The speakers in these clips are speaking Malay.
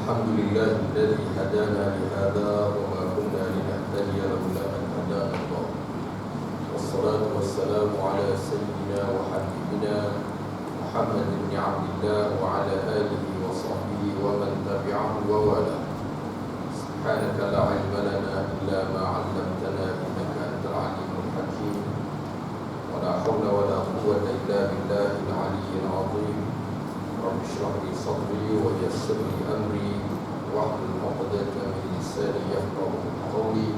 الحمد لله الذي هدانا لهذا وما كنا لنهتدي لولا أن هدانا الله والصلاة والسلام على سيدنا وحبيبنا محمد بن عبد الله وعلى آله وصحبه ومن تبعه ووالاه. سبحانك لا علم لنا إلا ما علمتنا إنك أنت العليم الحكيم ولا حول ولا قوة إلا بالله العلي العظيم. رب اشرح لي صدري ويسر لي أمري واحلل عقدة من لساني يفقهوا قولي.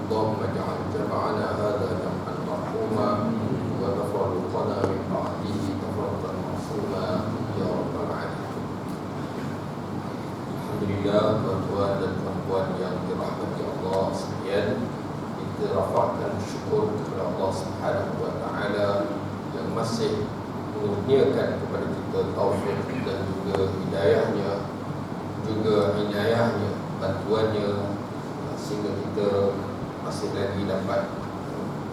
اللهم اجعل جمعنا هذا جمعا مرحوما وتفرقنا من بعده تفرقا معصوما يا رب العالمين. Alhamdulillah, tuan-tuan dan puan-puan yang dirahmati Allah sekalian, kita rafa'kan syukur kepada Allah Subhanahu wa taala yang masih mengurniakan kepada kita taufik dan juga hidayahnya, juga inayahnya, bantuannya, sehingga kita masih lagi dapat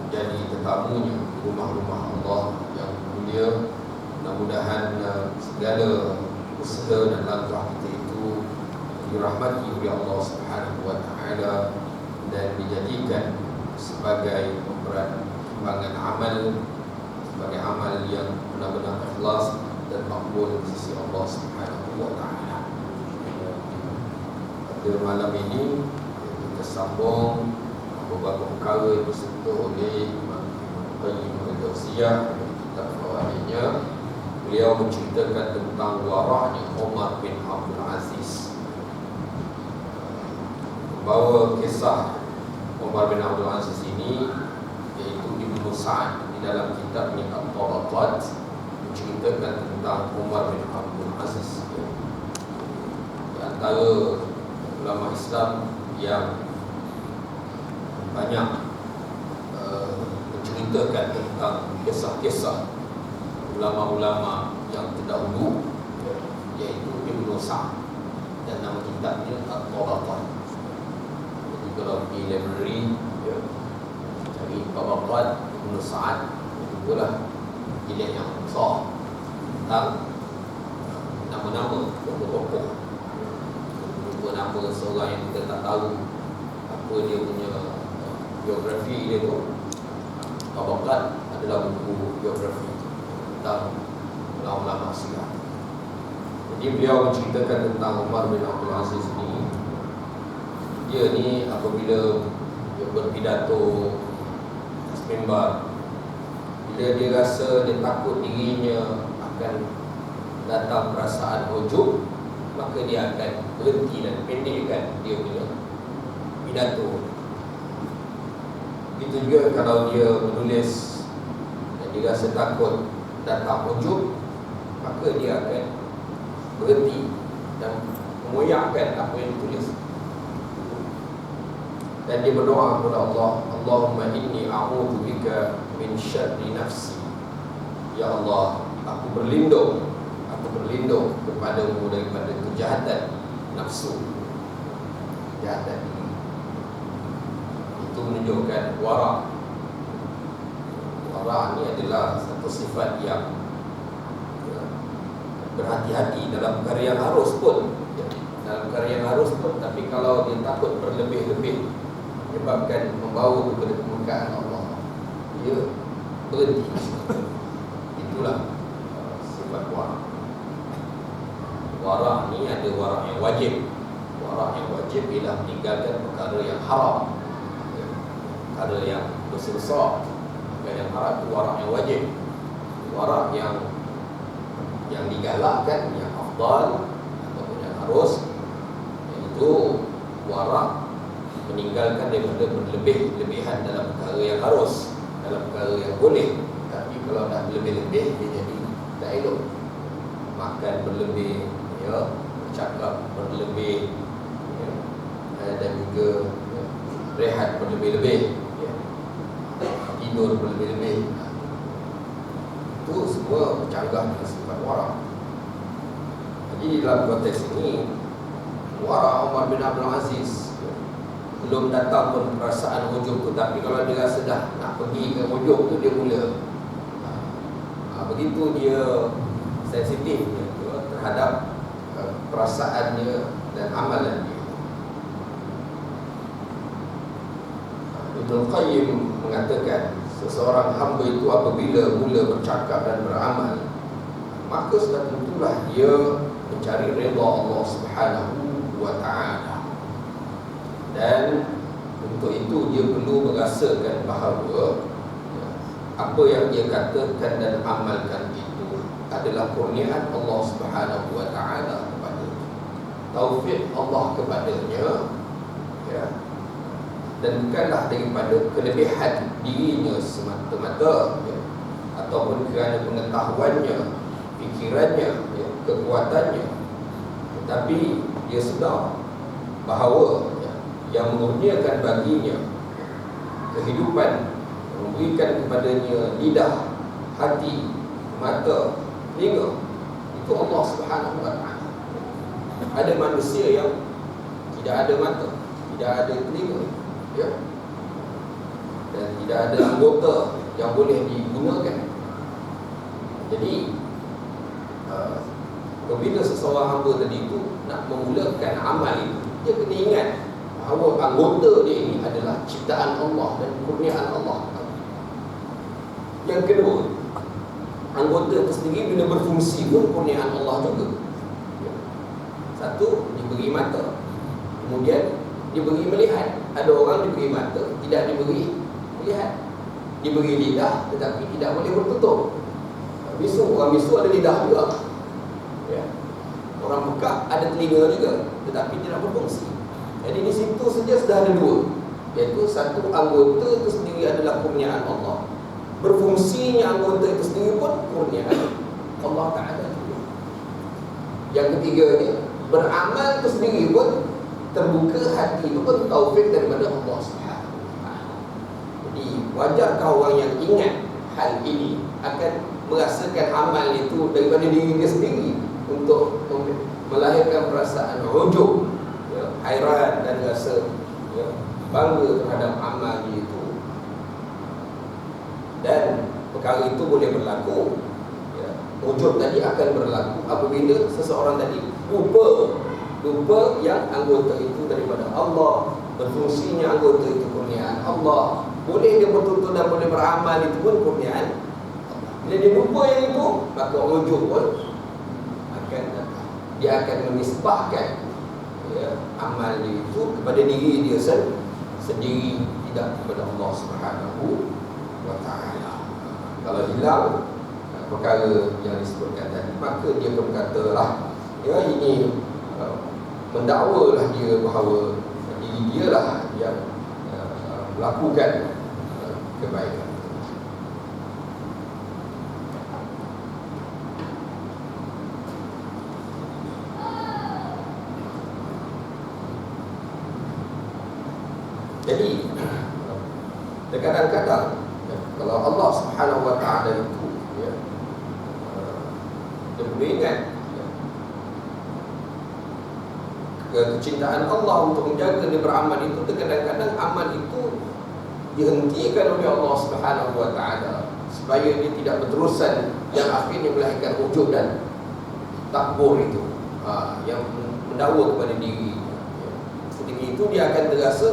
menjadi tetamunya di rumah-rumah Allah yang mulia. Mudah-mudahan segala usaha dan langkah kita itu dirahmati oleh Allah Subhanahu wa taala dan dijadikan sebagai pertimbangan amal, sebagai amal yang benar-benar ikhlas dan makbul di sisi Allah Subhanahu wa taala. Pada malam ini kita sambung beberapa perkara yang disentuh oleh Imam Qayyim al-Jauziyah dalam kitab Fawaidnya. Beliau menceritakan tentang waraknya Umar bin Abdul Aziz, membawa kisah Umar bin Abdul Aziz ini, iaitu Ibnu Sa'ad di dalam kitabnya At-Tabaqat menceritakan tentang Umar bin Abdul Aziz, di antara ulama Islam yang banyak menceritakan tentang kisah-kisah ulama-ulama yang terdahulu, iaitu Ibnu Sa'ad, dan nama kitabnya At-Tabaqat. Jadi kalau di library cari Tabaqat Ibnu Sa'ad, itulah jilid yang besar tentang nama-nama tokoh-tokoh, beberapa nama seorang yang kita tak tahu apa dia punya biografi dia tu. Tabaqat adalah buku biografi tentang ulama-ulama sirah. Jadi beliau menceritakan tentang Umar bin Abdul Aziz ni. Dia ni apabila dia berpidato atas mimbar, bila dia rasa dia takut dirinya akan datang perasaan ujub, maka dia akan berhenti dan pendekkan dia punya pidato. Itu juga kalau dia menulis dan dia rasa takut datang ujub, maka dia akan berhenti dan mengoyakkan apa yang ditulis. Dan dia berdoa kepada Allah, Allahumma inni a'udzu bika min syarri nafsi. Ya Allah, aku berlindung kepadamu daripada kejahatan nafsu, kejahatan ini. Itu menunjukkan wara'. Wara' ni adalah satu sifat yang berhati-hati dalam perkara yang harus pun, tapi kalau dia takut berlebih-lebih menyebabkan membawa kepada kemurkaan Allah, dia berhenti. Itulah sifat wara'. Wara' ni ada wara' yang wajib. Wara' yang wajib ialah meninggalkan perkara yang haram, perkara yang besar-besar. Perkara yang haram itu wara' yang wajib. Wara' yang digalakkan, yang afdal ataupun yang harus, iaitu wara' meninggalkan daripada berlebih-lebihan dalam perkara yang harus, dalam perkara yang boleh. Tapi kalau dah berlebih-lebih, dia jadi tak elok. Makan berlebih, bercakap berlebih, dan juga rehat berlebih-lebih, tidur berlebih-lebih. Itu semua bercanggah dengan sifat wara'. Jadi dalam konteks ini, wara' Umar bin Abdul Aziz belum datang pun perasaan hujub tu, tapi kalau dia rasa dah nak pergi ke hujub tu, dia mula begitu dia sensitif terhadap perasaannya dan amalannya. Ibnu Qayyim mengatakan seseorang hamba itu apabila mula bercakap dan beramal, maka sudah tentulah dia mencari redha Allah Subhanahu wa ta'ala. Dan untuk itu dia perlu merasakan bahawa apa yang dia katakan dan amalkan itu adalah kurniaan Allah Subhanahu wa ta'ala kepadanya, taufik Allah kepadanya, ya, dan bukanlah daripada kelebihan dirinya semata-mata, ya, ataupun kerana pengetahuannya, fikirannya, ya, kekuatannya. Tetapi dia sedar bahawa, ya, yang mengurniakan baginya kehidupan, memberikan kepadanya lidah, hati, mata, telinga, itu Allah Subhanahu wa ta'ala. Ada manusia yang tidak ada mata, tidak ada telinga, ya, dan tidak ada anggota yang boleh digunakan. Jadi apabila seseorang hamba tadi itu nak memulakan amal itu, dia kena ingat bahawa anggota dia ini adalah ciptaan Allah dan kurniaan Allah. Yang kedua, anggota itu sendiri bila berfungsi pun kurniaan Allah juga. Satu, diberi mata, kemudian diberi melihat. Ada orang diberi mata, tidak diberi melihat. Diberi lidah, tetapi tidak boleh bertutur. Bisu, orang bisu ada lidah juga, ya. Orang bekak ada telinga juga, tetapi tidak berfungsi. Jadi di situ saja sudah ada dua, iaitu satu, anggota itu sendiri adalah kurniaan Allah. Berfungsinya anggota itu sendiri pun kurniaan Allah Ta'ala. Yang ketiganya, beramal itu sendiri pun terbuka hati itu pun taufik daripada Allah Subhanahu wa ta'ala. Jadi wajarkah orang yang ingat hal ini akan merasakan amal itu daripada diri dia sendiri untuk melahirkan perasaan ujub, ya, hairan dan rasa, ya, bangga terhadap amal itu. Dan perkara itu boleh berlaku, ya, ujub tadi akan berlaku apabila seseorang tadi lupa yang anggota itu daripada Allah, berfungsinya anggota itu kurniaan Allah. Boleh dia bertutur dan boleh beramal, itu pun kurniaan Allah. Bila dia lupa yang itu, maka ujub pun akan datang. Dia akan menisbahkan, ya, amal itu kepada diri dia sendiri, tidak kepada Allah Subhanahu wa ta'ala. Kalau hilang perkara yang disebutkan tadi, maka dia berkatalah, ya, ini mendakwalah dia bahawa diri dia lah yang melakukan kebaikan. Jadi terkadang-kadang, ya, kalau Allah Subhanahu wa ta'ala itu, ya, dia boleh ingat, ya, kecintaan Allah untuk menjaga dia beramal itu. Terkadang-kadang amal itu dihentikan oleh Allah Subhanahu wa ta'ala supaya dia tidak berterusan, yang akhirnya melahirkan ujub dan takbur itu, yang mendakwa kepada diri. Ketika itu dia akan terasa,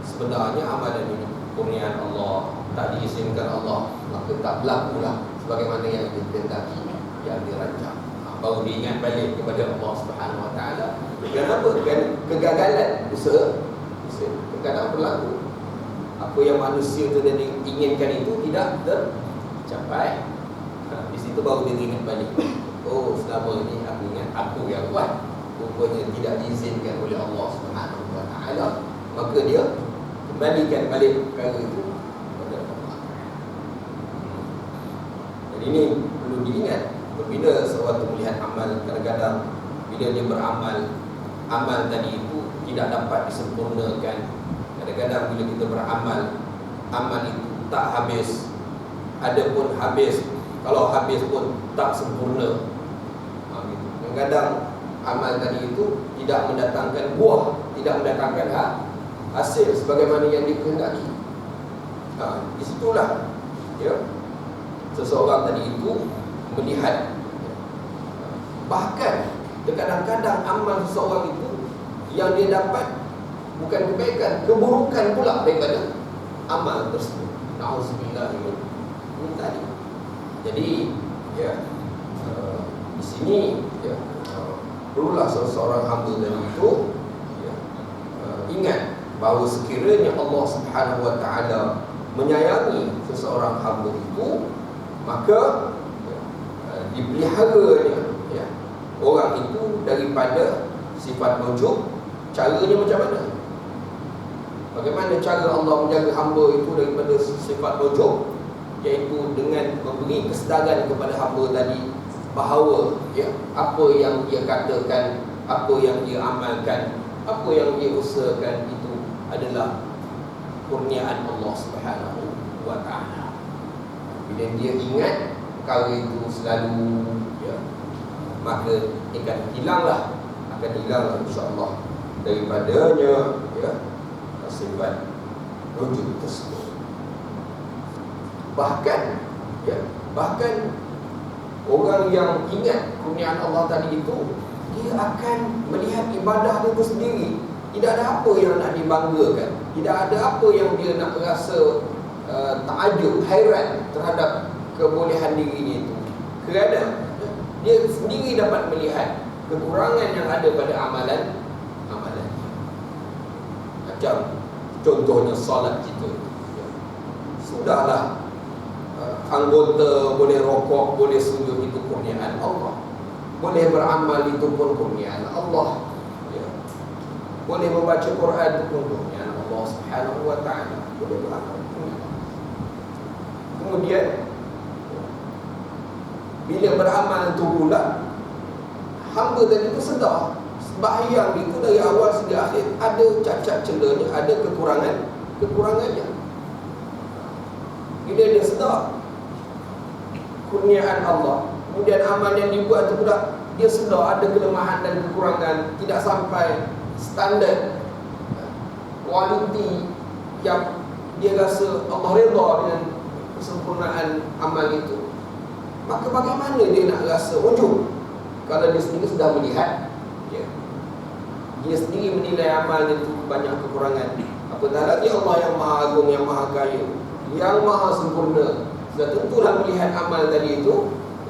sebenarnya amalan ini kurniaan Allah, tak diizinkan Allah, maka tak berlakulah sebagaimana yang dikehendaki, yang dirancang. Baru diingat balik kepada Allah Subhanahu wa ta'ala. Kenapa? Dengan kegagalan usaha terkadang berlaku. Apa yang manusia itu dan inginkan itu tidak tercapai. Di situ baru dia ingat balik. Oh, selama ini aku ingat aku yang buat, rupanya tidak diizinkan oleh Allah Subhanahu wa ta'ala. Maka dia kembalikan balik perkara itu kepada Allah. Jadi ini perlu diingat. Bila seorang melihat amal, kadang-kadang bila dia beramal, amal tadi itu tidak dapat disempurnakan. Kadang-kadang bila kita beramal, amal itu tak habis. Ada pun habis, kalau habis pun tak sempurna. Kadang-kadang amal tadi itu tidak mendatangkan buah, tidak mendatangkan hasil sebagaimana yang dikehendaki. Di situlah, ya, seseorang tadi itu melihat, bahkan Kadang-kadang amal seseorang itu yang dia dapat bukan kebaikan, keburukan pula daripada amal tersebut. Nauzubillah min tadi. Jadi ya, di sini ya, perlulah seseorang hamba dan itu ya, ingat bahawa sekiranya Allah Subhanahu Wa Taala menyayangi seseorang hamba itu, maka dipeliharanya ya, orang itu daripada sifat ujub. Caranya macam mana? Bagaimana cara Allah menjaga hamba itu daripada sifat ujub? Iaitu dengan memberi kesedaran kepada hamba tadi bahawa ya, apa yang dia katakan, apa yang dia amalkan, apa yang dia usahakan itu adalah kurniaan Allah Subhanahu Wa Taala. Bila dia ingat perkara itu selalu ya, maka akan hilanglah insya-Allah daripadanya ya, sifat wujud tersebut. Bahkan orang yang ingat kurniaan Allah tadi itu, dia akan melihat ibadah itu sendiri. Tidak ada apa yang nak dibanggakan, tidak ada apa yang dia nak rasa takjub, hairan terhadap kebolehan dirinya itu. Kerana dia sendiri dapat melihat kekurangan yang ada pada amalan. Macam contohnya solat kita, sudahlah anggota boleh rokok, boleh sujud, itu kurniaan Allah. Boleh beramal, itu pun kurniaan Allah ya. Boleh membaca Quran, itu pun kurniaan Allah Subhanahu Wa Taala. Boleh beramal. Kemudian bila beramal itu pula, hamba tadi itu sedar sembahyang itu dari awal sehingga akhir ada cacat celanya, ada kekurangannya. Bila dia sedar kurniaan Allah, kemudian amal yang dibuat itu pula dia sedar ada kelemahan dan kekurangan, tidak sampai standard kualiti yang dia rasa Allah redha dengan kesempurnaan amal itu, maka bagaimana dia nak rasa ujub kalau dia sendiri sudah melihat ya, dia sendiri menilai amal itu banyak kekurangan. Apatah lagi Allah yang Maha Agung, yang Maha Kaya, yang Maha Sempurna, sudah tentulah melihat amal tadi itu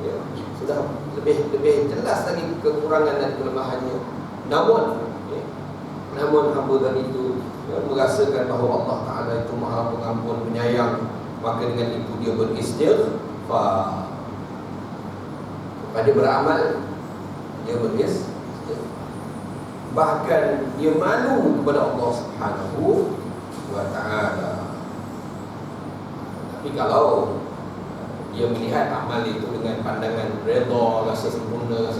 ya, sudah lebih jelas lagi kekurangan dan kelemahannya. Namun hamba tadi itu ya, merasakan bahawa Allah Ta'ala itu Maha Pengampun, Penyayang, maka dengan itu dia beristighfar. Pada beramal dia beristighfar, bahkan dia malu kepada Allah Subhanahu Wa Ta'ala. Tapi kalau dia melihat amal itu dengan pandangan redha, rasa sempurna,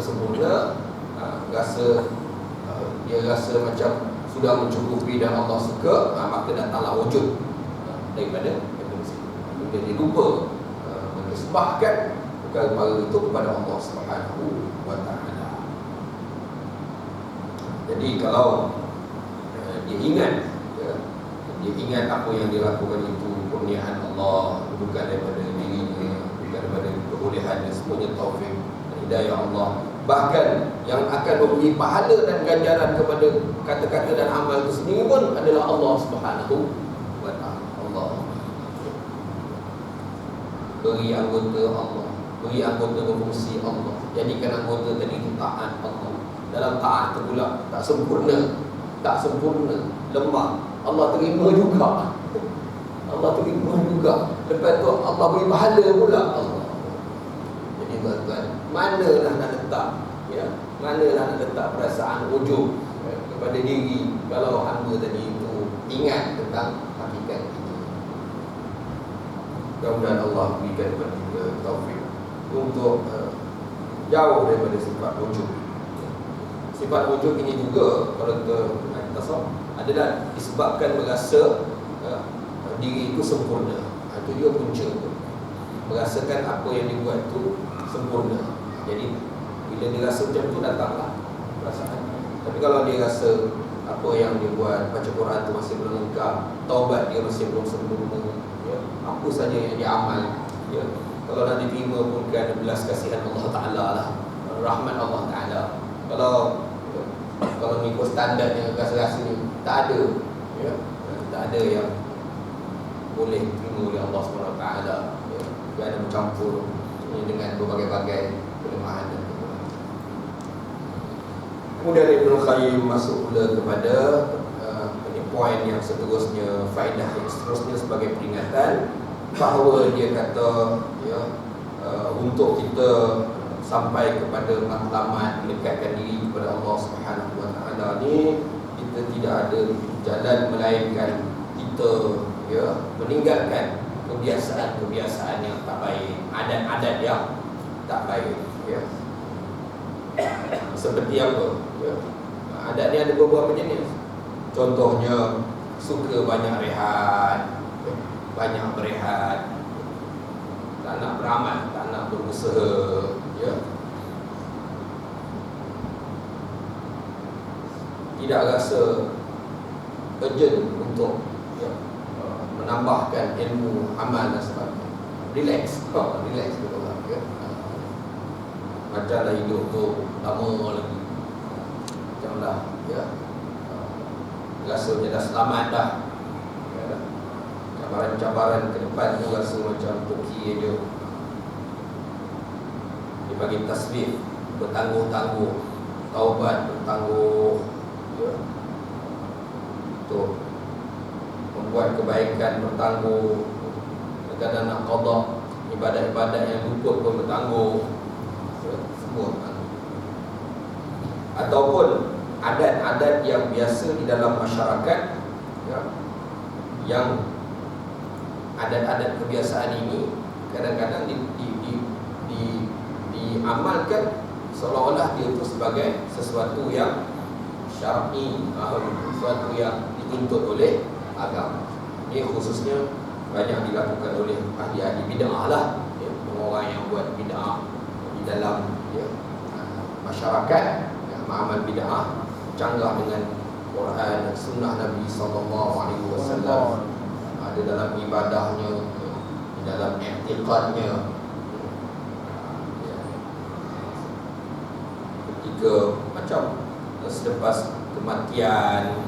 dia rasa macam sudah mencukupi dan Allah suka, maka datanglah wujud daripada situ. Dia lupa menisbahkan perkara itu kepada Allah Subhanahu Wa Ta'ala. Jadi kalau dia ingat apa yang dia lakukan itu kurniaan Allah, bukan daripada dirinya, bukan daripada kebolehan dan semuanya taufik dan hidayah Allah. Bahkan yang akan memberi pahala dan ganjaran kepada kata-kata dan amal itu sendiri pun adalah Allah Subhanahu Wa Ta'ala. Allah beri anggota Allah, beri anggota berfungsi Allah, jadikan anggota tadi itu taat Allah. Dalam taat itu pula tak sempurna, lemah, Allah terima juga. Lepas tu Allah beri pahala pula Allah. Jadi tuan-tuan, manalah nak letak perasaan ujub kepada diri kalau hamba tadi itu ingat tentang hakikat itu. Mudah-mudahan Allah berikan kepada kita taufik untuk jauh daripada sifat ujub. Sifat ujub ini juga kalau kita tasawuf adalah disebabkan merasa diri itu sempurna. Itu dia punca, merasakan apa yang dibuat itu sempurna. Jadi bila dia rasa macam tu, datanglah perasaan. Tapi kalau dia rasa apa yang dia buat, baca Quran itu masih belum lengkap, taubat dia masih belum sempurna ya, apa saja yang dia amal ya, kalau nak diterima pun kerana belas kasihan Allah Ta'ala lah, rahmat Allah Ta'ala, Kalau mengikut standardnya rasa-rasa ni tak ada, ya, tak ada yang boleh terima oleh Allah SWT, ya. Dia ada bercampur dengan berbagai-bagai kelemahan dan kekurangan. Kemudian Ibnu Qayyim masuk pula kepada poin yang seterusnya, faedah yang seterusnya sebagai peringatan bahawa dia kata, ya, untuk kita sampai kepada matlamat mendekatkan diri kepada Allah Subhanahu Wa Taala ni, kita tidak ada jalan melainkan kita, ya, meninggalkan kebiasaan-kebiasaan yang tak baik, adat-adat yang tak baik, ya. Seperti apa? Ya. Adat ni ada beberapa jenis. Contohnya suka banyak rehat, banyak berehat, tak nak beramal, tak nak berusaha, ya. Tidak rasa urgent untuk, ya, menambahkan ilmu amal dan sebagainya. Relax, relax betul lah, ya. Macamlah hidup tu lama lagi, macamlah, ya, rasanya dah selamat dah, ya. Cabaran-cabaran ke depan tu rasa macam toki je. Dia bagi tasbih, bertangguh-tangguh, taubat bertangguh, ya. Tu membuat kebaikan bertangguh, kadang nak qada ibadat-ibadat yang luput pun bertangguh, ya, semua bertangguh. Ataupun adat-adat yang biasa di dalam masyarakat, ya, yang adat-adat kebiasaan ini kadang-kadang diamalkan seolah-olah dia itu sebagai sesuatu yang syar'i, sesuatu yang dituntut oleh agama. Ini khususnya banyak dilakukan oleh ahli-ahli bid'ah lah, ya, orang yang buat bid'ah di dalam, ya, masyarakat, ya, amal bid'ah canggah dengan Quran dan sunnah Nabi SAW, ada dalam ibadahnya, di dalam i'tiqadnya. Ketika macam selepas kematian,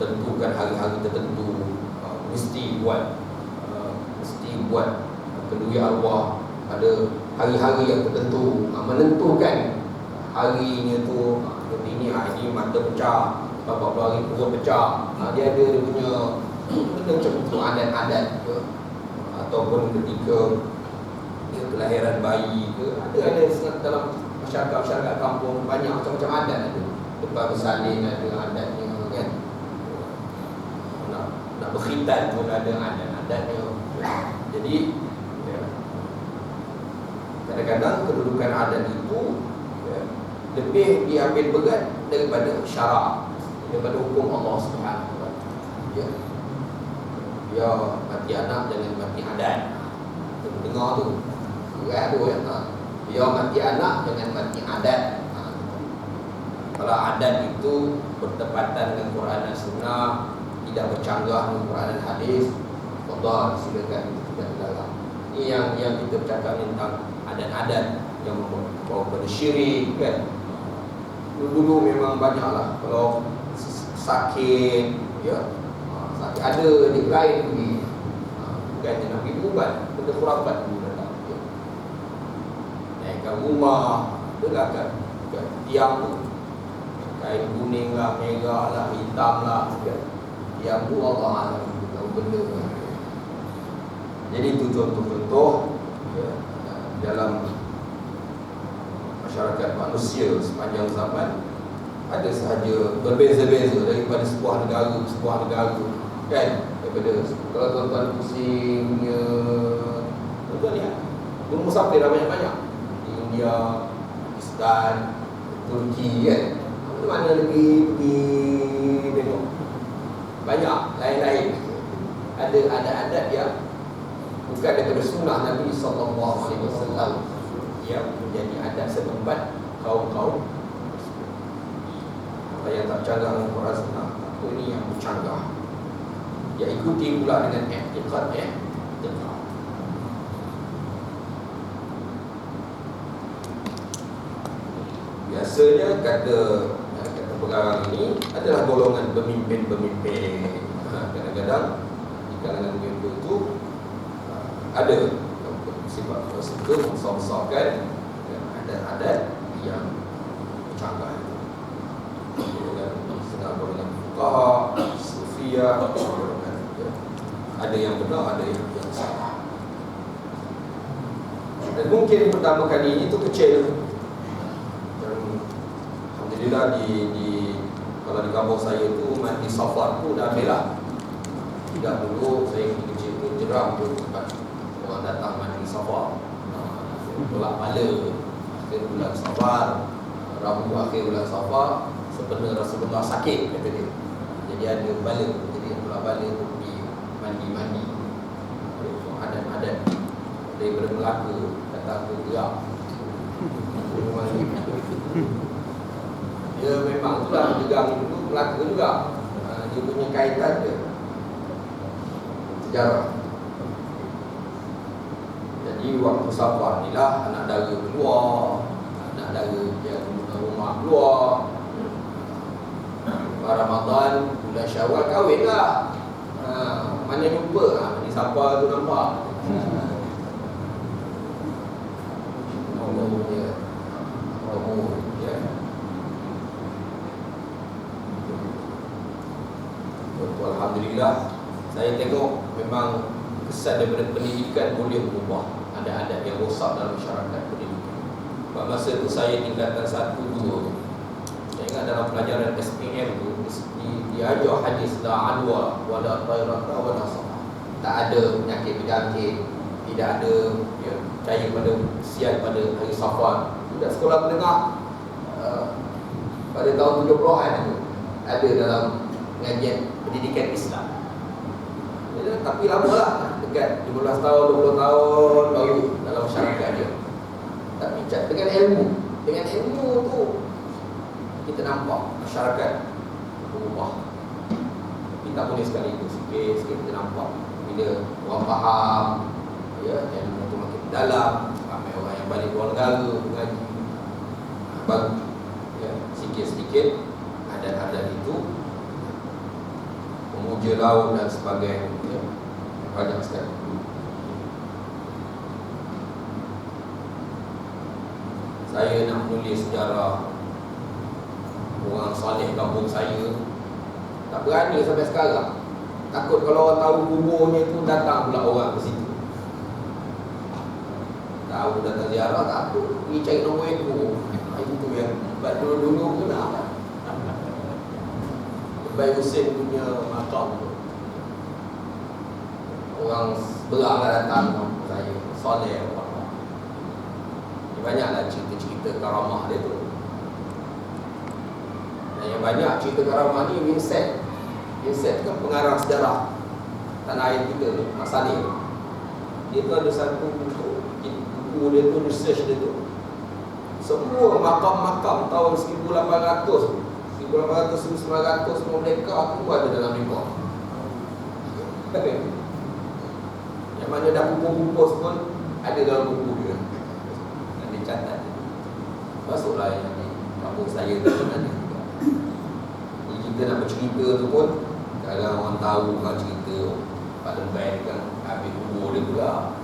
tentukan hari-hari tertentu, mesti buat kenduri arwah pada hari-hari yang tertentu, menentukan harinya tu, ini mata pecah, beberapa hari perut pecah, dia ada dia punya benda macam itu, adat-adat ke. Ataupun ketika dia kelahiran bayi ke, ada dalam masyarakat kampung banyak macam-macam adat ada. Lepas bersalin ada adatnya, kan. Nak berkhitan pun ada adat-adatnya. Jadi, ya, kadang-kadang kedudukan adat itu, ya, lebih diambil berat daripada syarak, daripada hukum Allah Subhanahu Wa Taala. Ya. Dia mati anak dengan mati adat. Kita dengar tu. Berat tu, ya. Dia mati anak dengan mati adat. Kalau adat itu bertepatan dengan Quran dan Sunnah, tidak bercanggah dengan Quran dan Hadis, Allah silakan itu tidak dalam. Ini yang kita bercakap tentang adat-adat yang membawa pada syirik, kan. Dulu memang banyaklah. Kalau sakit, ya, sakit ada dia kain pergi, bukannya nak pergi ubat, benda khurafat dulu datang, ya. Naikkan rumah, belakang tiang tu, kain kuning lah, merah lah, hitam lah, ya. Tiang tu Allah Alam tahu benda. Jadi itu contoh-contoh, ya, dalam masyarakat manusia sepanjang zaman. Ada sahaja berbeza-beza daripada sebuah negara ke sebuah negara, kan. Daripada kalau tuan-tuan pusingnya, tuan-tuan lihat bermusafir banyak-banyak di India, Pakistan, Turki, kan. Mana lagi pergi tengok, banyak lain-lain. Ada adat-adat yang bukan daripada sunnah Nabi SAW yang menjadi adat setempat kaum-kaum yang tak canggah dengan Quran Sunnah. Ini yang bercanggah, dia ikuti pula dengan i'tiqad, biasanya kata pengarang ini adalah golongan pemimpin-pemimpin. Kadang-kadang di kalangan pemimpin itu ada sifat tersebut membesar-besarkan adat-adat yang bercanggah. Golongan fuqaha, sufiyah, ada yang benar, ada yang salah. Dan mungkin pertama kali ini tu kecil. Dan alhamdulillah kalau di kampung saya tu mandi safar tu dah ambil. Tidak dulu saya kecil tu jeram tu tempat orang datang mandi safar. Tolak kepala akhir bulan safar, Rabu akhir bulan safar, sebenarnya Rasulullah sakit kata dia. Jadi ada bala, jadi tolak bala tu pergi mandi. Adat-adat daripada Melaka datang ke gerak. Dia memang itulah pegang itu Melaka juga. Dia punya kaitan dia sejarah. Jadi waktu safar ni lah anak dara keluar, anak dara yang rumah keluar. Ramadan, bulan Syawal kahwin lah. Mana jumpa di safar tu nampak. Alhamdulillah, saya tengok memang kesan daripada pendidikan boleh berubah. Ada adat yang rosak dalam masyarakat pendidikan. Pada masa itu saya tingkatan 1, 2. Saya ingat dalam pelajaran SPM tu diajar hadis la adwa wala tayrata wala safa. Tak ada penyakit berjangkit, tidak ada percaya pada sial pada hari safar. Budak sekolah menengah pada tahun 70-an itu ada dalam pengajian pendidikan Islam. Tapi lama lah, dekat 15 tahun, 20 tahun baru dalam masyarakat dia. Tapi dengan ilmu tu kita nampak masyarakat berubah. Kita boleh sekali itu sikit kita nampak bila orang faham, ilmu tu makin dalam, ramai orang yang balik luar negara mengaji. Baru sikit-sikit adat-adat itu memuja laut dan sebagainya banyak sekali. Saya nak menulis sejarah orang soleh kampung saya, tak berani sampai sekarang. Takut kalau orang tahu kuburnya itu datang pula orang ke situ. Tahu datang ziarah takut, pergi cari nombor ekor. Itu yang buat dulu-dulu kena. Baik Husin punya makam tu, orang berang datang kampung saya, soleh orang. Banyaklah cerita-cerita karamah dia tu. Dan yang banyak cerita karamah ni Vincent kan pengarang sejarah tanah air kita tu, Mak Saleh. Dia tu ada satu buku dia tu, research dia tu. Semua makam-makam tahun 1800 1900 merdeka aku ada dalam report. Yang mana dah pupus pun ada dalam buku dia. Dan dia catat. Masuklah yang di kampung saya tu pun ada. Jadi kita nak bercerita tu pun, kalau orang tahu orang cerita Pak Lembai kan habis kubur dia pula.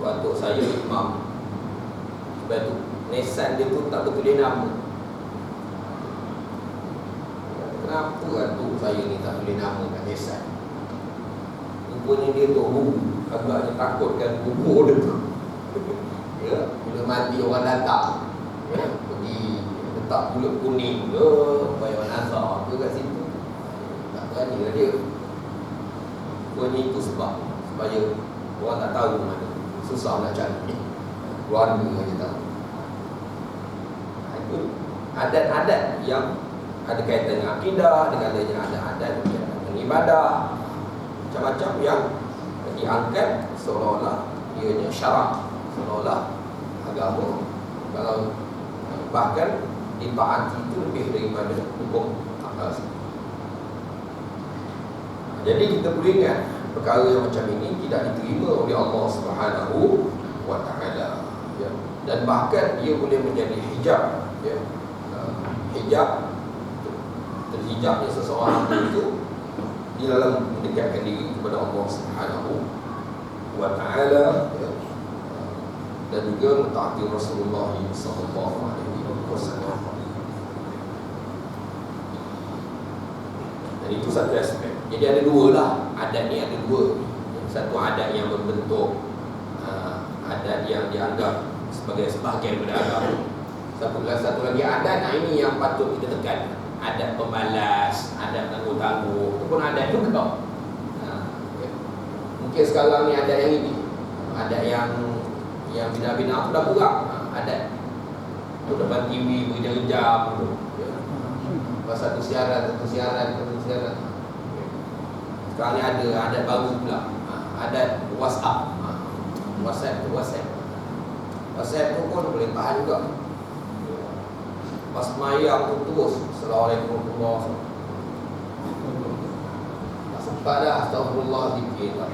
Waktu saya imam, sebab tu Nesan dia tu tak betul dia nama. Kenapa tu saya ni tak boleh nama kat Nesan? Rupanya dia tu agaknya takutkan kubur dia tu. Bila mati orang datang, pergi letak bulut kuning ke, bayar nazar ke kat situ. Tak berani lah dia. Rupanya itu sebab supaya orang tak tahu mana. Susah nak cari. Keluarga je tahu. Adat-adat yang ada kaitan dengan akidah, dengan adanya adat-adat dengan ibadah, macam-macam yang diangkat seolah-olah ianya syarak, seolah-olah agama. Kalau bahkan ditaati itu lebih daripada hukum asal. Jadi kita boleh ingat perkara yang macam ini tidak diterima oleh Allah Subhanahu wa taala. Dan bahkan dia boleh menjadi hijab, ya. Hijab, terhijabnya seseorang itu di dalam mendekatkan diri kepada Allah Subhanahu wa Ta'ala, ya. Dan juga mentaati Rasulullah sallallahu alaihi wasallam. Dan itu satu aspek. Jadi ada dua lah, adat ni ada dua. Satu adat yang berbentuk adat yang dianggap sebagai sebahagian daripada agama. Satu lagi adat, ini yang patut kita tekan. Adat pembalas, adat tangguh-tangguh, itu pun adat juga. Mungkin sekarang ni adat yang ini, adat yang bina-bina aku dah kurang. Adat tu depan TV berjam-jam tu. Satu siaran. Sekarang ni ada adat baru pula, adat WhatsApp. WhatsApp tu pun boleh tahan juga. Pas mayang tu terus Assalamualaikum warahmatullahi wabarakatuh. Tak sempat dah, astagfirullah zikir lah.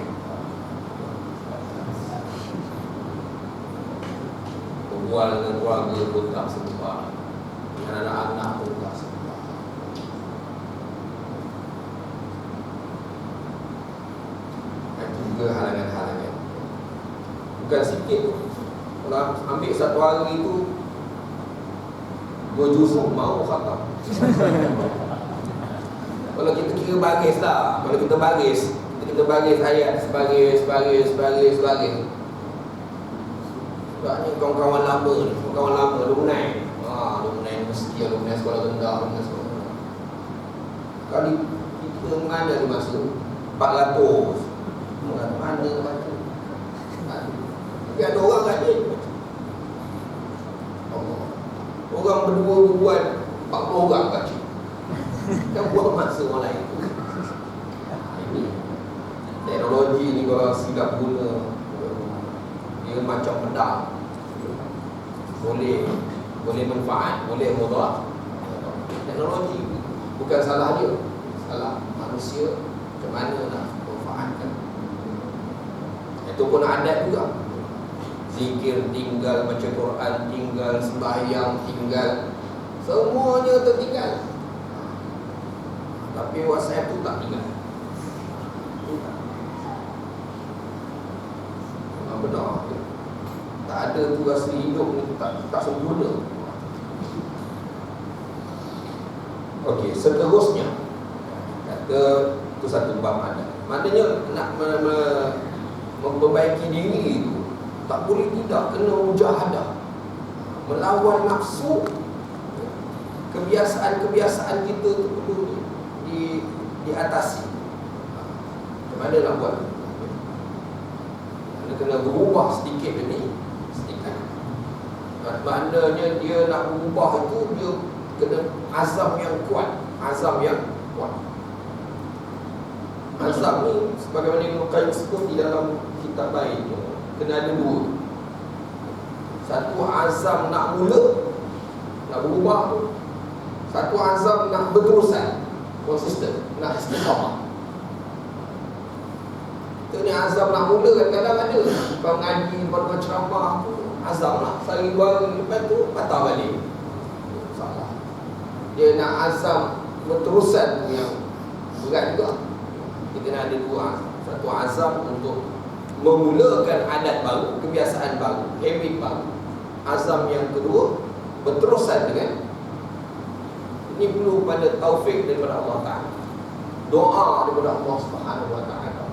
Berbual dengan keluarga pun tak sempat, dengan anak-anak pun tak sempat. Itu juga halangan-halangan. Bukan sikit. Kalau ambil satu hari itu 2 juzuk mau khatam. Kalau kita kira baris lah, kalau kita baris ayat sebagai. Sebab ni kawan-kawan lama alumni. Alumni universiti, alumni sekolah rendah, alumni sekolah rendah. Kali kita mana dia masuk 400. Mana baca? Tapi ada orang lagi. Orang berdua berbual 40 orang baca. Kan buang masa orang lain. Ini teknologi ni kalau silap guna, dia macam pedang. Boleh manfaat, boleh mudarat. Teknologi bukan salah dia, salah manusia macam mana nak manfaatkan. Itu pun adat juga. Zikir tinggal, baca Quran tinggal, sembahyang tinggal, semuanya tertinggal. Tapi WhatsApp tu tak tinggal. Benar. Tak ada tugas hidup ni, tak sempurna. Okey, seterusnya kata itu satu bab adat. Maknanya nak memperbaiki diri itu tak boleh tidak kena mujahadah, melawan nafsu. Kebiasaan-kebiasaan kita tu perlu diatasi. Macam mana nak buat? Kena berubah sedikit demi sedikit. Maknanya dia nak berubah itu, dia kena azam yang kuat. Azam ni sebagaimana Ibn Qayyim sebut di dalam kitab lain, kena ada dua. Satu azam nak mula, nak berubah. Satu azam nak berterusan, konsisten, nak istiqamah. Itu ni azam nak mula, kadang-kadang ada kau ngaji, kau ceramah, azam lah sehari dua hari, lepas tu patah balik. Salah. Dia nak azam berterusan yang berat juga. Kita nak ada dua azam. Satu azam untuk memulakan adat baru, kebiasaan baru, habit baru. Azam yang kedua berterusan dengan. Ini perlu pada taufik daripada Allah Ta'ala, doa daripada Allah Subhanahu wa Ta'ala.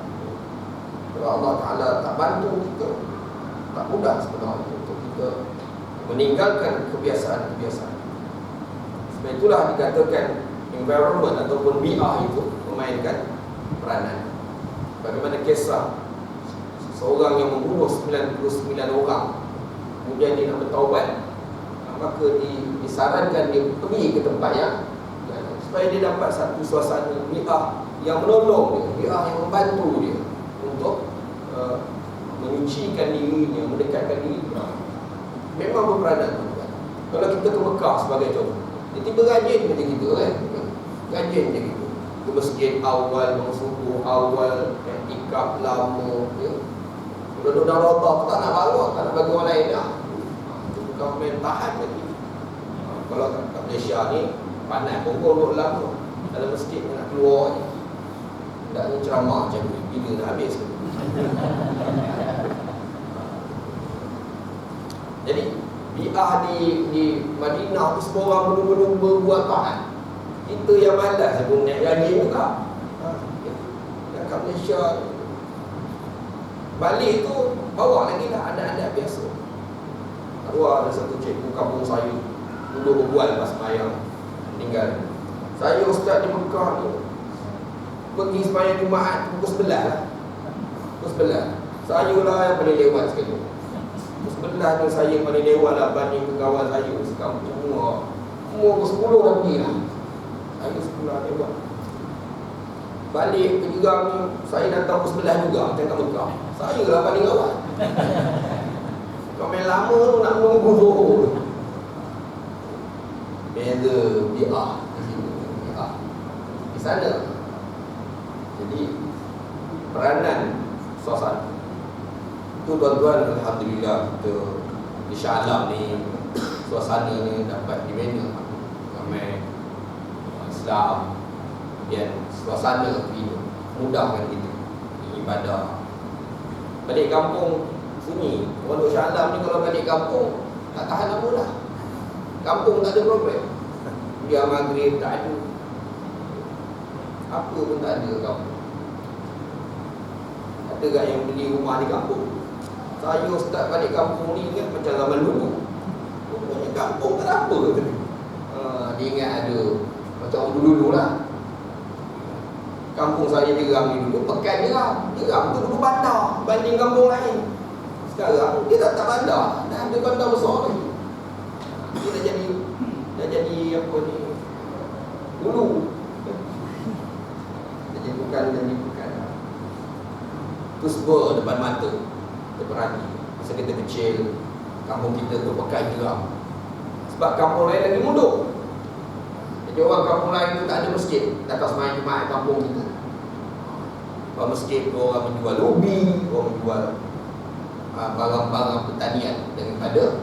Kalau Allah Ta'ala tak bantu kita, tak mudah sebenarnya untuk kita meninggalkan kebiasaan-kebiasaan. Sebab itulah dikatakan environment ataupun bi'ah itu memainkan peranan. Bagaimana kisah seorang yang membunuh 99 orang, kemudian dia nak bertaubat, maka disarankan dia pergi ke tempat yang supaya dia dapat satu suasana bi'ah yang menolong dia, bi'ah yang membantu dia untuk menyucikan dirinya, mendekatkan dirinya. Memang berperanan. Kalau kita ke Mekah sebagai contoh, dia tiba rajin macam kita kan, rajin macam kita ke masjid awal, subuh awal, iktikaf lama, ya. Duduk dalam rodah tak nak balik, tak nak bagi orang lain dah. government tahan lagi. Kalau kat Malaysia ni panas pokok duduk lama dalam masjid nak keluar je. Tak ni ceramah macam ni, bila dah habis ke? Jadi bi'ah di Madinah tu semua orang berlumba-lumba buat taat. Kita yang malas pun naik gaji juga. Yang kat Malaysia balik tu bawa lagi lah adat-adat biasa. Ada satu cikgu kampung saya dulu berbual pas sembahyang meninggal. Saya ustaz di Mekah ni pergi sembahyang Jumaat pukul 11 lah. Pukul 11. Saya lah yang paling lewat sekali. Pukul 11 tu saya paling lewat lah banding ke kawan saya sekampung semua. Pukul 10 dah pergi lah. Saya 10 lewat. Balik ke Jeram ni saya datang pukul 11 juga macam kat Mekah. Saya lah paling awal. Kau main lama tu nak menunggu zuhur. Beza bi'ah di sini, bi'ah di sana. Jadi peranan suasana itu tuan-tuan, alhamdulillah kita di Shah Alam ni suasana ni dapat dibina ramai Islam, kemudian suasana hidup mudahkan kita ibadah. Balik kampung sini, orang Shah Alam ni kalau balik kampung tak tahan lama dah. Kampung tak ada problem. Dia maghrib tak ada, apa pun tak ada kampung. Ada tak yang beli rumah di kampung? Saya start balik kampung ni ingat macam zaman dulu. Rupanya kampung tak ada apa ke? Dia ingat ada macam orang dulu lah. Kampung saya Jeram ni dulu pekan Jeram. Jeram tu dulu bandar banding kampung lain. Sekarang dia tak bandar, dah ada bandar besar lagi. Dia dah jadi apa ni, dulu dah jadi bukan. Tu semua depan mata kita perhati. Masa kita kecil, kampung kita tu pekan Jeram. Sebab kampung lain lagi mundur. Jadi orang kampung lain tu tak ada masjid, datang sembahyang Jumaat kampung kita. Orang masjid tu orang menjual ubi, orang menjual barang-barang pertanian daripada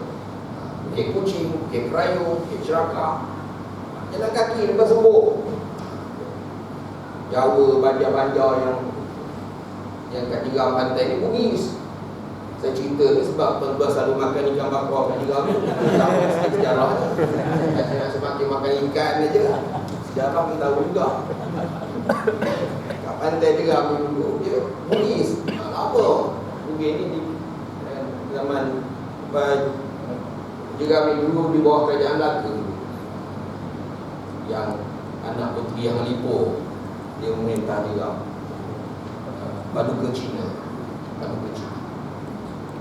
kek kucing, kek kerayu, kek cerakah. Jalan kaki lepas sembuh. Jawa, banjar-banjar yang kat Jeram pantai ni bugis. Saya cerita ni sebab tuan-tuan selalu makan ikan bakar kat Jeram ni. Tahu sikit sejarah. Saya semakin makan ikan aja, sejarah pun tahu juga. Kat pantai Jeram ni dulu dia bugis. Apa? Bugis ni di zaman Jeram ni dulu di bawah kerajaan Melaka. Yang anak puteri yang Lipo dia memerintah Jeram. Paduka Cina.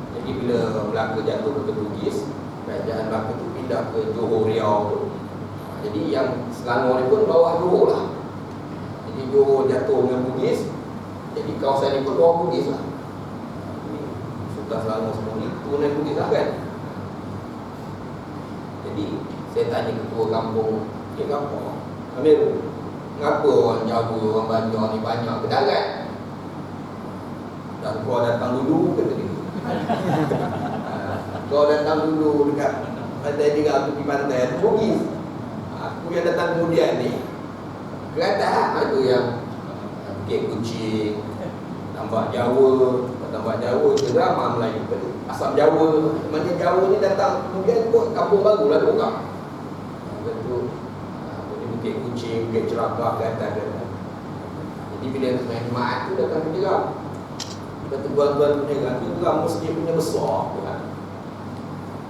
Jadi bila Melaka jatuh ke Bugis, kerajaan Melaka tu pindah ke Johor Riau tu. Jadi yang Selangor ni pun bawah Johor lah. Jadi Johor jatuh dengan Bugis, jadi kawasan ni pun bawah Bugis lah. Sultan Selangor semua ni turunan Bugis lah kan. Jadi saya tanya ketua kampung, kampung Amirul, mengapa orang Jawa, orang Banjar ni banyak ke darat? Dan kau datang dulu ke tadi? Kau datang dulu dekat pantai Jeram, tepi pantai tu Bugis. Aku yang datang kemudian ni ke atas, ada yang kek kucing, tambak Jawa, je ramah Melayu, asam Jawa. Macam Jawa ni datang kemudian buat kampung baru lah buka. Betul. Kek kucing, kek cerakah ke atas. Jadi bila sembahyang Jumaat tu datang ke Jeram. Kata tuan-tuan punya tu Jeram masjid punya besar tu kan.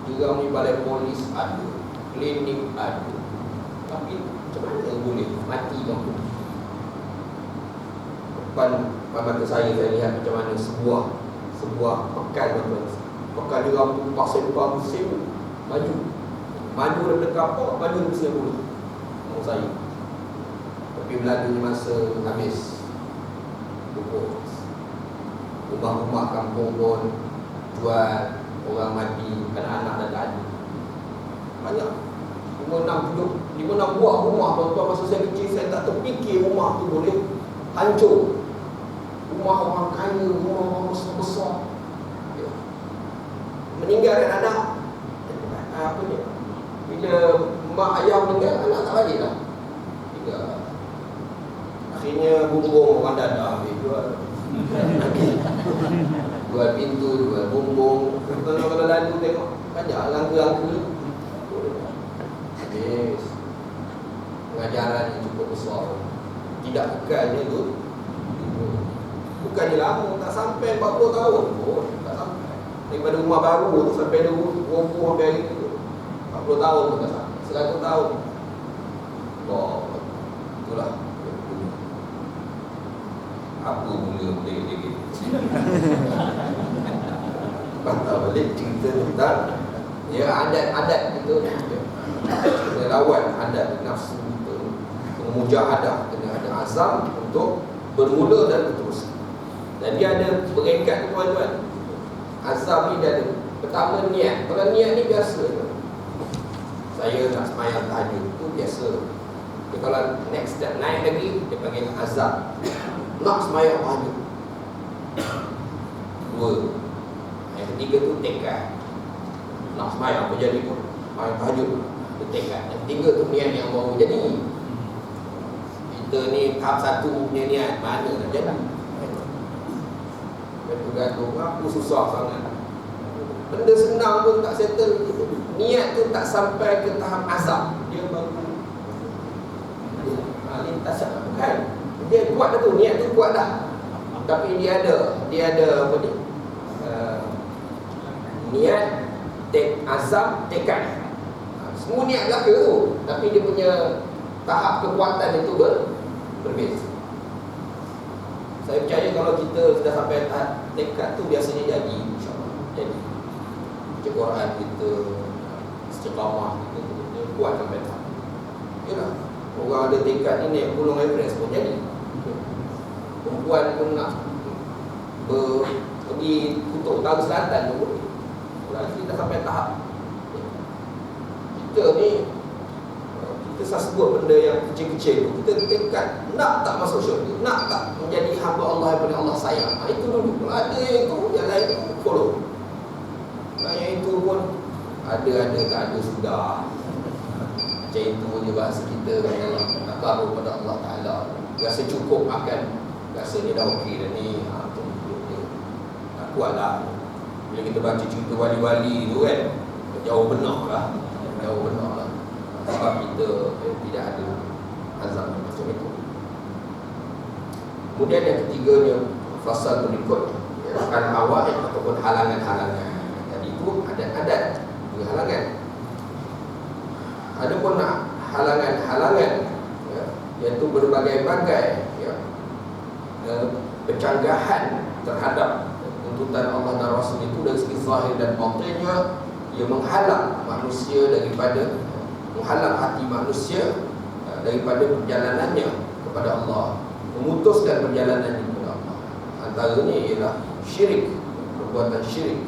Jeram ni balai polis ada, klinik ada. Tapi macam mana boleh mati kampung? Depan mata saya lihat macam mana sebuah pekan tuan-tuan. Pekan Jeram tu pasal musim maju daripada kapal, maju daripada Singapura. Mau saya. Tapi berlaku ni masa habis pupuk. Rumah-rumah kampung pun jual, orang mati, anak-anak dah tak ada. Banyak 5-6 buah rumah tuan-tuan. Masa saya kecil saya tak terfikir rumah tu boleh hancur. Rumah orang kaya, rumah orang besar-besar, meninggalkan anak. apa ni? Bila mak ayah meninggal, anak tak balik lah. Akhirnya bumbung orang dadah ambil jual. Jual pintu, jual bumbung. Kalau lalu tengok banyak langka-langka. Habis pengajaran yang cukup besar. Tidak kekalnya tu. Bukannya lama, tak sampai 40 tahun pun. Tak sampai. Daripada rumah baru tu sampai dia roboh dari itu 40 tahun pun tak sampai. 100 tahun. Oh, itulah. Apa mula boleh bantah balik cerita tentang adat-adat itu. Kena lawan adat nafsu itu. Kena mujahadah, kena ada azam untuk bermula dan berterus. Dan dia ada peringkat tuan-tuan. Azam ni dia ada. Pertama niat. Kalau niat ni biasa. Saya nak semayang tahajud tu biasa. Tapi kalau next step naik lagi, dia panggil azam. Nak semayang tahajud. 2. Yang ketiga tu tekad. Nak semayang apa jadi pun, semayang tahajud tu tekad. Yang ketiga tu niat yang baru jadi. Kita ni tahap 1 punya niat, mana nak jadi? Bergantung aku susah sangat. Benda senang pun tak settle. Niat tu tak sampai ke tahap azam, dia baru lintas kan. Dia kuat dah tu, niat tu kuat dah. Tapi dia ada apa ni? Niat, azam, tekad. Semua niat belaka tu, tapi dia punya tahap kekuatan itu berbeza. Saya percaya kalau kita sudah sampai tahap tekad tu biasanya jadi, insya-Allah. Jadi baca Quran kita, istiqamah kita kuat sampai tahap. Yalah, orang ada tekad ni naik Gunung Everest pun jadi. Perempuan pun nak pergi kutub utara selatan pun boleh. Kalau kita sampai tahap kita ni, kita sebut benda yang kecil-kecil tu, kita tekad nak tak masuk syurga, nak tak menjadi hamba Allah yang Allah sayang. Itu dulu. Kalau ada yang itu, yang lain tu follow. Kalau yang itu pun ada tak ada sudah. Macam itu je bahasa kita kan, nak taruh pada Allah Ta'ala. Rasa cukup makan, rasanya dah okey dah ni. Tak kuat lah. Bila kita baca cerita wali-wali tu kan, jauh benar lah. Sebab kita tidak ada azam macam itu. Kemudian yang ketiganya, fasal berikut, al-awa'id ataupun halangan-halangan. Jadi itu adat-adat juga halangan. Ada pun halangan-halangan, iaitu berbagai-bagai pencanggahan terhadap tuntutan Allah dan Rasul itu dari segi zahir dan batinnya. Ia menghalang manusia daripada, menghalang hati manusia daripada perjalanannya kepada Allah, memutuskan perjalanannya kepada Allah. Antaranya ialah syirik, perbuatan syirik,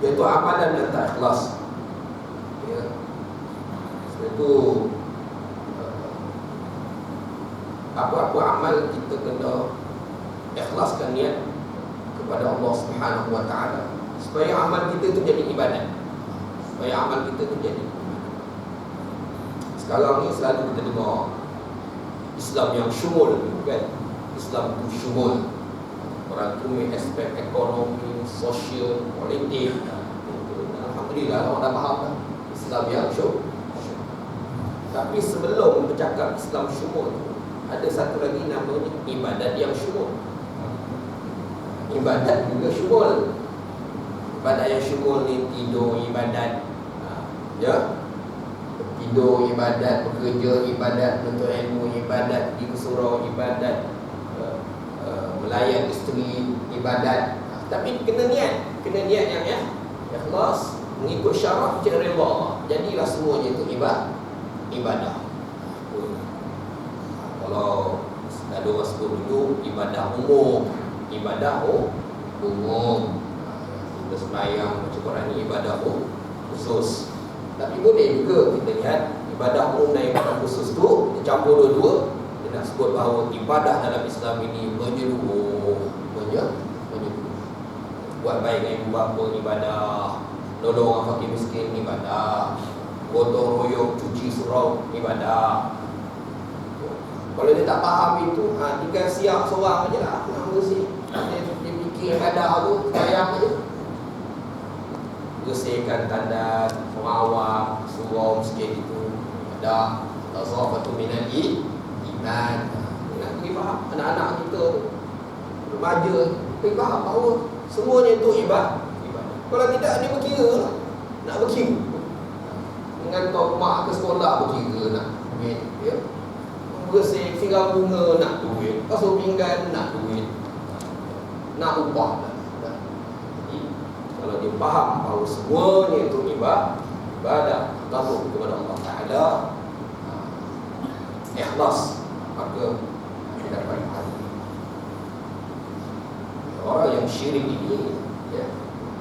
iaitu amalan yang tak ikhlas. Itu apa-apa amal kita kena ikhlaskan niat kepada Allah Subhanahu Wa Taala, supaya amal kita itu jadi ibadat, supaya amal kita itu jadi. Sekarang ni selalu kita dengar Islam yang syumul kan, Islam itu syumul, orang tu aspek ekonomi, sosial, politik. Alhamdulillah orang dah faham kan Islam yang syumul. Tapi sebelum bercakap Islam syumul, ada satu lagi namanya ibadat yang syumul. Ibadat juga syumul. Ibadat yang syumul ni tidur ibadat, tidur ibadat, bekerja ibadat, menuntut ilmu ibadat, di surau ibadat, melayan isteri ibadat. Tapi kena niat yang ikhlas, mengikut syarat redha Allah. Jadilah semuanya itu ibadah. Kalau ada orang sebut dulu ibadah umum, kita sembahyang baca Quran ni ibadah khusus. Tapi boleh juga kita lihat ibadah umum dan ibadah khusus tu dicampur dua-dua. Dia nak sebut bahawa ibadah dalam Islam ini menyeluruh. Buat baik dengan ibu bapa ibadah, nolong orang fakir miskin ibadah, gotong royong cuci surau ibadah. Kalau dia tak faham itu, tinggal siap seorang aje lah nak bersih. Dia fikir ibadah tu sayang aje. Bersihkan tandas, merawat surau miskin itu ibadah. Tasawufatu minal iman. Nak pergi faham anak-anak kita, remaja pergi faham bahawa semuanya itu ibadah. Kalau tidak dia berkira lah. Nak berkira menghantar mak ke sekolah berkira nak duit, ya? Bersih siram bunga nak duit, basuh pinggan nak duit, nak upah nak. Jadi kalau dia faham bahawa semuanya itu ibadah takut kepada Allah Ta'ala, ikhlas, maka dia dapat pahala. Orang yang syirik ini, ya,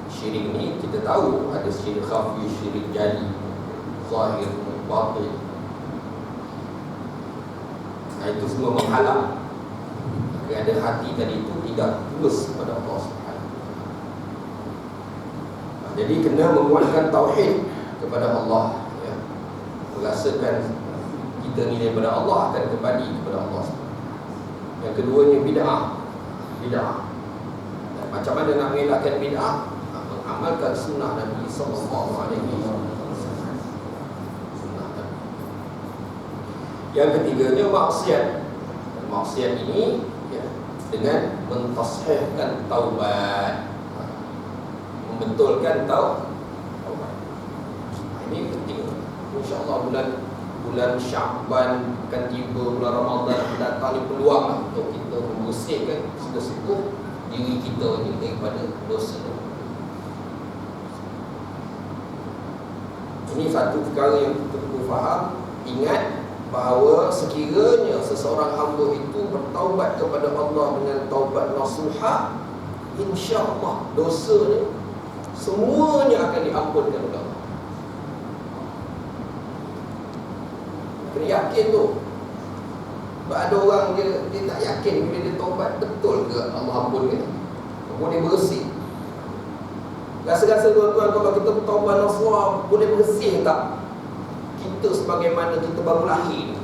syirik ini kita tahu ada syirik khafi, syirik jali, zahir, batin. Itu semua menghalang kerana hati tadi itu tidak tulus kepada Allah Subhanahu. Jadi kena menguatkan tauhid kepada Allah, ya. Merasakan kita ni daripada Allah akan kembali kepada Allah. Yang keduanya bid'ah. Dan macam mana nak mengelakkan bid'ah? Mengamalkan sunnah Nabi sallallahu alaihi wasallam. Yang ketiganya maksiat. Dan maksiat ini, ya, dengan mentashihkan taubat, membetulkan taubat. Ini penting. InsyaAllah bulan Sya'ban akan tiba, bulan Ramadan akan datang, ni peluang lah untuk kita membersihkan sungguh-sungguh diri kita ini daripada dosa. Ini satu perkara yang kita perlu faham. Ingat bahawa sekiranya seseorang hamba itu bertaubat kepada Allah dengan taubat nasuha, insya-Allah dosanya semuanya akan diampunkan oleh Allah. Kena yakin tu. Sebab ada orang dia tak yakin bila dia taubat betul ke Allah ampunkan. Boleh bersih. Rasa-rasa tuan-tuan kalau kita bertaubat nasuha boleh bersih tak? Kita sebagaimana kita baru lahir.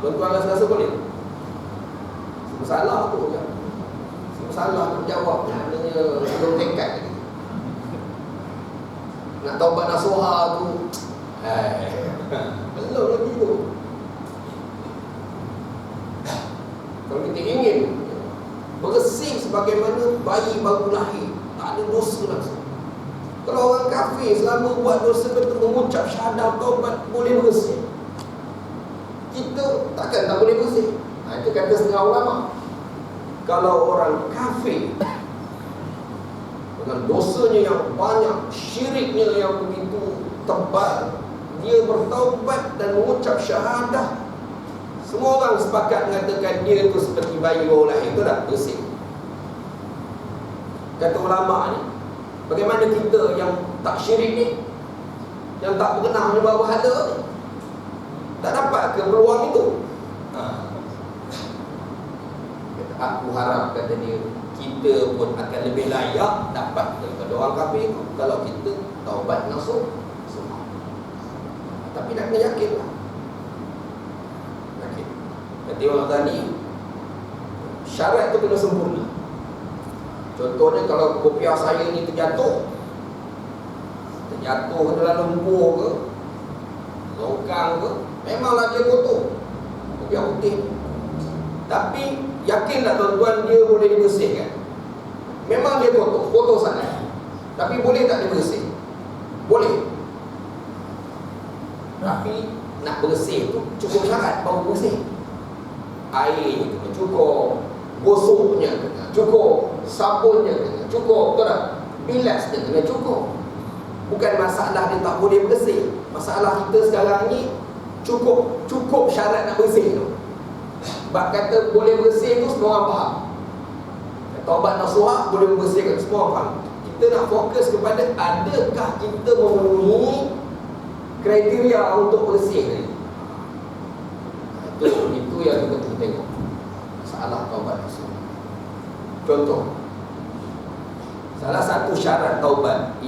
Tuan-tuan rasa boleh? Masalah tu kan. Masalah terjawab maknanya belum tekad lagi. Nak taubat nasuha tu belum lagi tu. Kalau kita ingin bersih sebagaimana bayi baru lahir, tak ada dosa langsung. Kalau orang kafir selama buat dosa betul mengucap syahadah taubat boleh bersih, kita takkan tak boleh bersih. Itu kata setengah ulama. Kalau orang kafir dengan dosanya yang banyak, syiriknya yang begitu tebal, dia bertaubat dan mengucap syahadah, semua orang sepakat mengatakan dia itu seperti bayi baru lahir, itu dah bersih. Kata ulama ni, bagaimana kita yang tak syirik ni, yang tak pernah menyembah berhala ni, tak dapat ke peluang itu? Aku harap, kata dia, kita pun akan lebih layak dapat daripada orang kafir itu kalau kita taubat nasuh semua. Tapi nak kena yakin lah. Yakin. Kata orang tadi, syarat tu kena sempurna. Contohnya kalau kopiah saya ni terjatuh ke dalam lumpur ke, longkang ke, memanglah dia kotor, kopiah putih. Tapi yakin tak tuan-tuan dia boleh dibersihkan? Memang dia kotor sangat, tapi boleh tak dibersih? Boleh. Tapi nak bersih tu cukup syarat baru bersih. Air kena cukup, gosoknya kena cukup, sabunnya kena cukup, betul tak? Bilasnya kena cukup. Bukan masalah dia tak boleh bersih. Masalah kita sekarang ni cukup syarat nak bersih tu. Sebab kata boleh bersih tu semua orang faham. Taubat nasuha boleh membersihkan, semua orang faham. Kita nak fokus kepada adakah kita memenuhi kriteria untuk bersih ni. Itu yang kita perlu tengok. Masalah taubat nasuha. Contoh,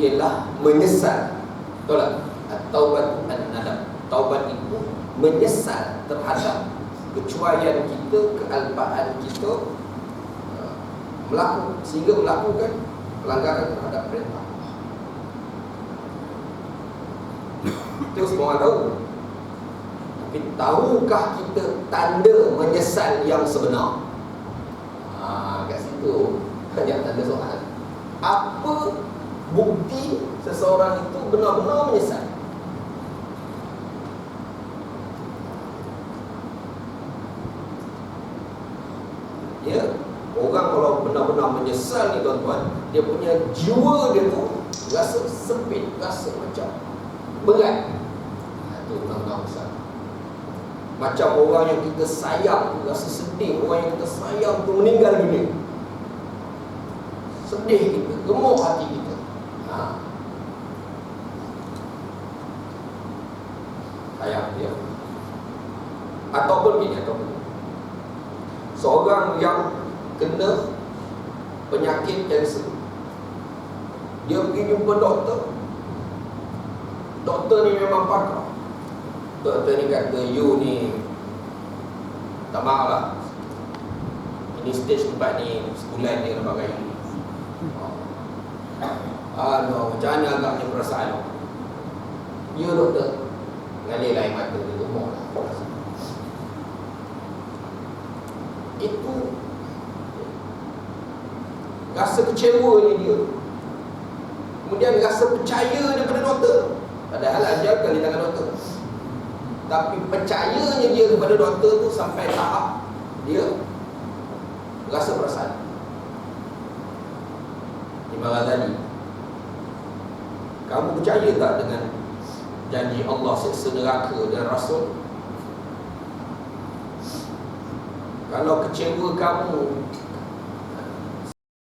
ialah menyesal. Betul tak? At-taubatu an-nadam. Taubat itu menyesal terhadap kecuaian kita, kealpaan kita, sehingga melakukan pelanggaran terhadap perintah. Itu semua orang tahu. Tapi tahukah kita tanda menyesal yang sebenar? Kat situ banyak tanda soalan. Apa bukti seseorang itu benar-benar menyesal? Ya, orang kalau benar-benar menyesal ni tuan-tuan, dia punya jiwa dia tu rasa sempit, rasa macam berat. Itu benar-benar besar. Macam orang yang kita sayang, rasa sedih. Orang yang kita sayang tu meninggal dunia, sedih kita, gemuk hati kita. Sayang dia. Ataupun seorang yang kena penyakit kanser, dia pergi jumpa doktor. Doktor ni memang pakar. Doktor ni kata, you ni tak maaf lah, ini stage 4 ni sebulan dia nak pakai ini. Macam mana agaknya perasaan? Ya doktor, mengalir air mata dia, gemuk lah. Itu rasa kecewa ni dia. Kemudian rasa percaya daripada doktor, padahal ajar di tangan doktor. Tapi percayanya dia kepada doktor tu sampai tahap dia rasa perasaan. Imam Ghazali, kamu percaya tak dengan janji Allah siksa neraka dan Rasul? Kalau kecewa kamu